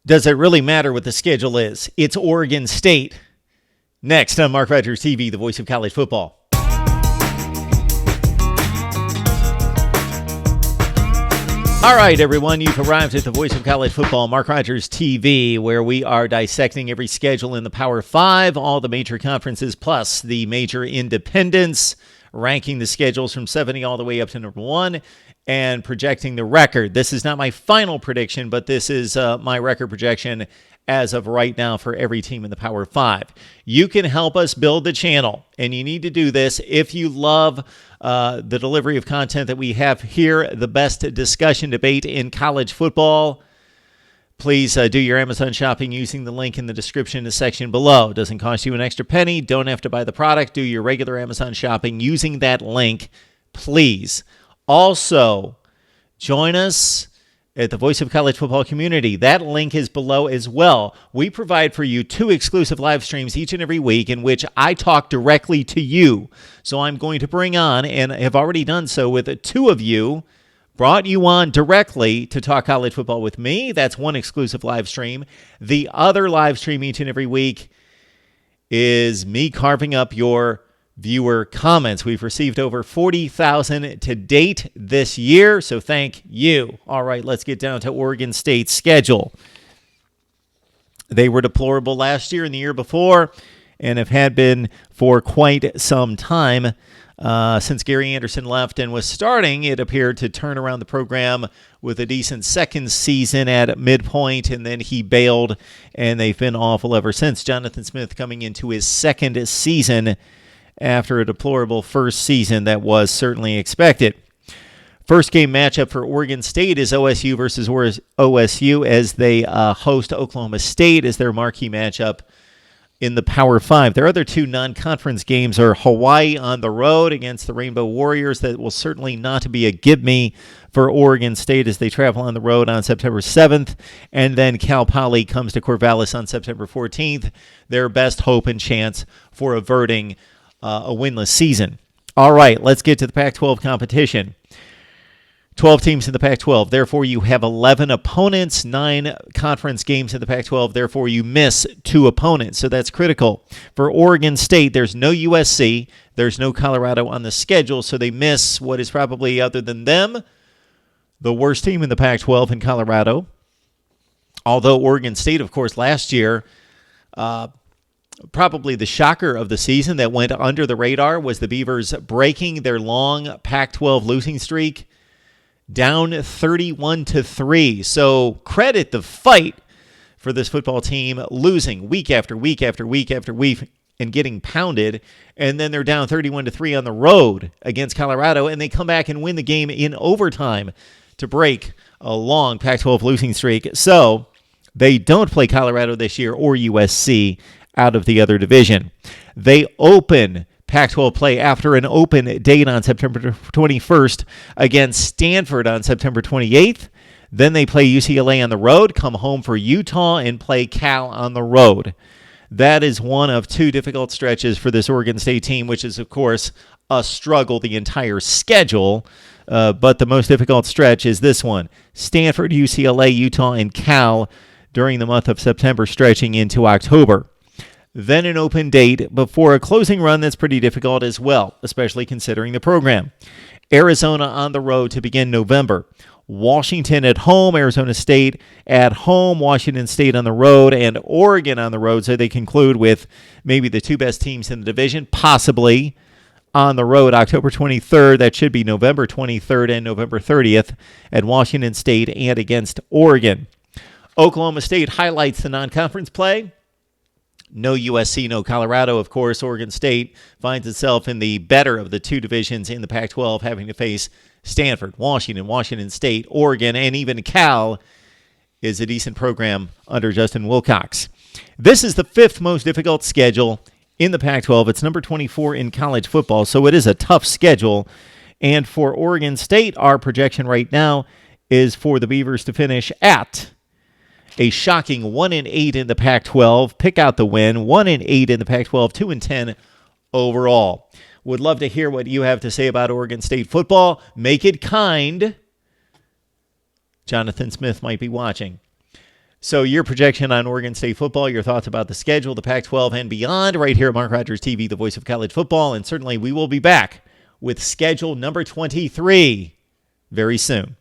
Does it really matter what the schedule is? It's Oregon State. Next on Mark Rogers TV, the voice of college football. All right, everyone, you've arrived at the voice of college football, Mark Rogers TV, where we are dissecting every schedule in the Power 5, all the major conferences, plus the major independents, ranking the schedules from 70 all the way up to number 1, and projecting the record. This is not my final prediction, but this is my record projection as of right now for every team in the Power 5. You can help us build the channel, and you need to do this if you love the delivery of content that we have here, the best discussion debate in college football. Please do your Amazon shopping using the link in the description section below. It doesn't cost you an extra penny. Don't have to buy the product. Do your regular Amazon shopping using that link, please. Also, join us at the Voice of College Football community. That link is below as well. We provide for you 2 exclusive live streams each and every week in which I talk directly to you. So I'm going to bring on, and have already done so with 2 of you, brought you on directly to talk college football with me. That's one exclusive live stream. The other live stream each and every week is me carving up your viewer comments. We've received over 40,000 to date this year, so thank you. All right, let's get down to Oregon State's schedule. They were deplorable last year and the year before, and have had been for quite some time. Since Gary Anderson left and was starting, it appeared to turn around the program with a decent second season at midpoint, and then he bailed, and they've been awful ever since. Jonathan Smith coming into his second season after a deplorable first season that was certainly expected. First game matchup for Oregon State is OSU versus OSU as they host Oklahoma State as their marquee matchup in the Power 5. Their other 2 non-conference games are Hawaii on the road against the Rainbow Warriors. That will certainly not be a give-me for Oregon State as they travel on the road on September 7th. And then Cal Poly comes to Corvallis on September 14th. Their best hope and chance for averting a winless season. All right, let's get to the Pac-12 competition. 12 teams in the Pac-12. Therefore, you have 11 opponents, 9 conference games in the Pac-12. Therefore, you miss 2 opponents. So that's critical. For Oregon State, there's no USC. There's no Colorado on the schedule. So they miss what is probably, other than them, the worst team in the Pac-12 in Colorado. Although Oregon State, of course, last year, probably the shocker of the season that went under the radar was the Beavers breaking their long Pac-12 losing streak down 31-3. So credit the fight for this football team losing week after week after week after week and getting pounded. And then they're down 31-3 on the road against Colorado, and they come back and win the game in overtime to break a long Pac-12 losing streak. So they don't play Colorado this year or USC out of the other division. They open Pac-12 play after an open date on September 21st against Stanford on September 28th. Then they play UCLA on the road, come home for Utah, and play Cal on the road. That is one of 2 difficult stretches for this Oregon State team, which is, of course, a struggle the entire schedule. But the most difficult stretch is this one. Stanford, UCLA, Utah, and Cal during the month of September, stretching into October. Then an open date before a closing run that's pretty difficult as well, especially considering the program. Arizona on the road to begin November. Washington at home, Arizona State at home, Washington State on the road, and Oregon on the road. So they conclude with maybe the 2 best teams in the division, possibly on the road October 23rd. That should be November 23rd and November 30th at Washington State and against Oregon. Oklahoma State highlights the non-conference play. No USC, no Colorado. Of course, Oregon State finds itself in the better of the 2 divisions in the Pac-12, having to face Stanford, Washington, Washington State, Oregon, and even Cal is a decent program under Justin Wilcox. This is the 5th most difficult schedule in the Pac-12. It's number 24 in college football, so it is a tough schedule. And for Oregon State, our projection right now is for the Beavers to finish at a shocking 1-8 in the Pac-12. Pick out the win. 1-8 in the Pac-12, 2-10 overall. Would love to hear what you have to say about Oregon State football. Make it kind. Jonathan Smith might be watching. So your projection on Oregon State football, your thoughts about the schedule, the Pac-12 and beyond, right here at Mark Rogers TV, the voice of college football. And certainly we will be back with schedule number 23 very soon.